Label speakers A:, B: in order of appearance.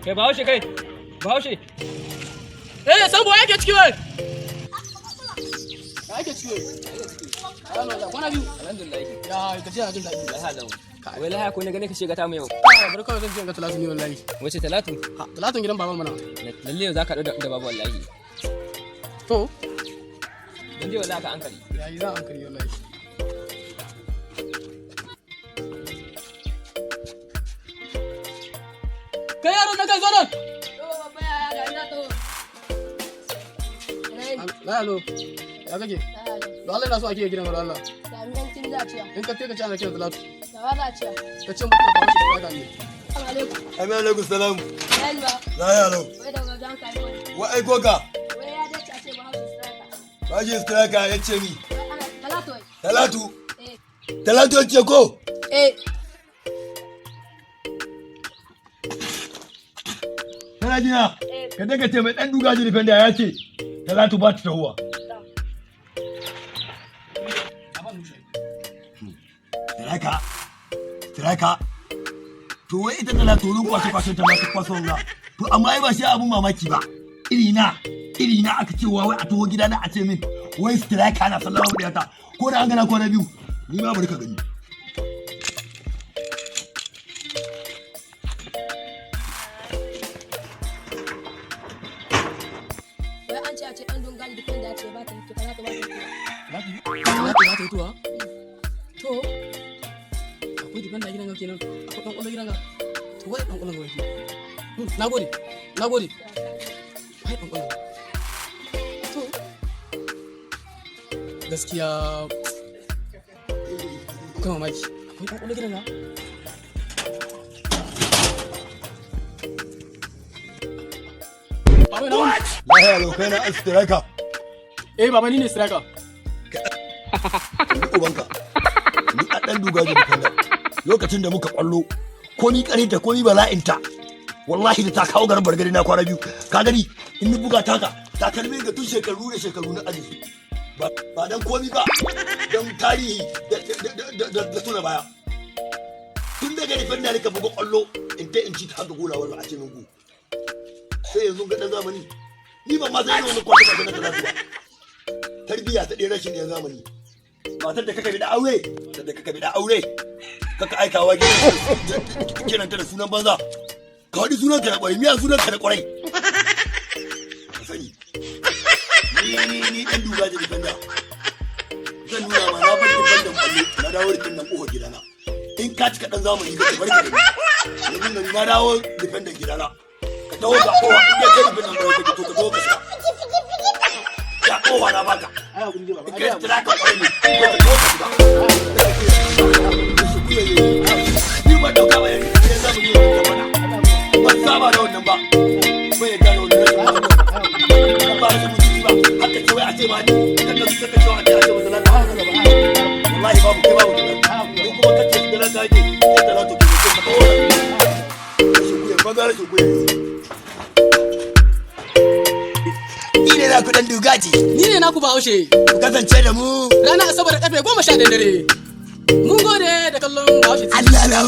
A: Kai Bahaushe kai. Bahaushe.
B: Sambo yake ciki wai. Yake ciki wai. Allah kwana biyu.
A: Alhamdulillah.
B: Ya gaji a jin daɗi.
A: Lahalau. Wai lahaya ko ne gane ka shiga ta mu yau.
B: Bari kawai zan je ga Talatu ne wallahi.
A: Wace Talatu?
B: Talatun gidan baban mana.
A: Lalle yau zaka da babu wallahi.
B: To.
A: Dan je wallahi ka ankari.
B: Yayi za ankari wallahi. Kai yaro na kai zo nan. Lalo, ya kake? Da Allah ina so ake gidan wala Allah.
C: Jami'ancin zaciya.
B: In ka teka cana kira Talatu.
C: Da wa zaciya.
B: Ka ce mutum ba shi da ne.
C: Assalamu alaikum.
D: Amin alaikum salam.
C: Yayi ba.
D: Na ya alo.
C: Wai daga jan kai wai.
D: Wa ai goga.
C: Wai ya dace a ce Bahaushe straka.
D: Bahaushe straka ya ce mi.
C: Wai ana Talatu wai.
D: Talatu.
C: Eh.
D: Talatu ya ce ko?
C: Eh.
D: Kana jina? Ka daga ce mai dan duga ji defender ya ce Talatu ba ta tahuwa. Straka. Straka. To wai ita Talatu wurin kwashe ta masu kwaso nga. To amma ai ba shi abun mamaki ba. Iri na aka ce wai a taho gida na a ce min wai straka na sallama da ta. Ko da an gana kwana biyu ni ma bari ka gani.
C: Wai an ce a ce Dandogaji defender ya ce ba ta yi Talatu ba ta yi.
B: Talatu ba ta yi tuwa? To. Akwai defender gidan ga kenan. Akwai dan kwallo gidan ga. To wai dan kwallo ga wai. Nagode. Wai dan kwallo. To. Gaskiya akwai mamaki. Akwai dan kwallo gidan ga. Baba na wani.
D: Lahiya lau kai na straka.
B: Baba ni ne striker.
D: Ni ubanka. Ni a dan duga ji defender. Lokacin da muka kwallo ko ni karinta ko ni bala'inta. Wallahi da ta kawo garin bargari na kwana biyu. Ka gani in ni buga taka takalmi ga tun shekaru na aji. Ba dan komi ba. Dan tarihi da tuna baya. Tun daga defender ka buga kwallo in ta in ci ta ga gola wallahi a ce min go. Sai yanzu ga dan zamani ni ba ma sai wani kwallo ba na Talatu ba. Tarbiya ta ɗaya rashin ɗaya zamani. Matar da kaka bi da aure kaka aikawa gidan kiranta da sunan banza ka waɗi sunanka da ƙwarai miya sunanka da ƙwarai ka sani ni ɗan duga da defender zan nuna ma na bar defender ƙwallo na dawo defender ƙofar gidana in ka cika ɗan zamani ka bar ka da ni na dawo defender gidana ka taho ga kowa in ya kai defender ƙwarai ka to ka taho ka shiga ya kowa na baka in kai tira ka ƙwarai ne ko ka taho ka shiga ni ba dauka ba yanzu sai zamu yi da mana ba saba da wannan ba bai yarda da wannan ba su mutunci ba haka ce wai a ce ba ni kan da suka ce a ce ba da wallahi babu kai babu da ko kuma kace da lada ke da lada ke ka kawo shi ku ya bazara shi ku ni ne na ku dan dugaji
B: Ni ne naku Bahaushe.
D: ku kasance da mu
B: Ranar Asabar karfe 11 dare. Mun gode da kallon Bahaushe.
D: Allah na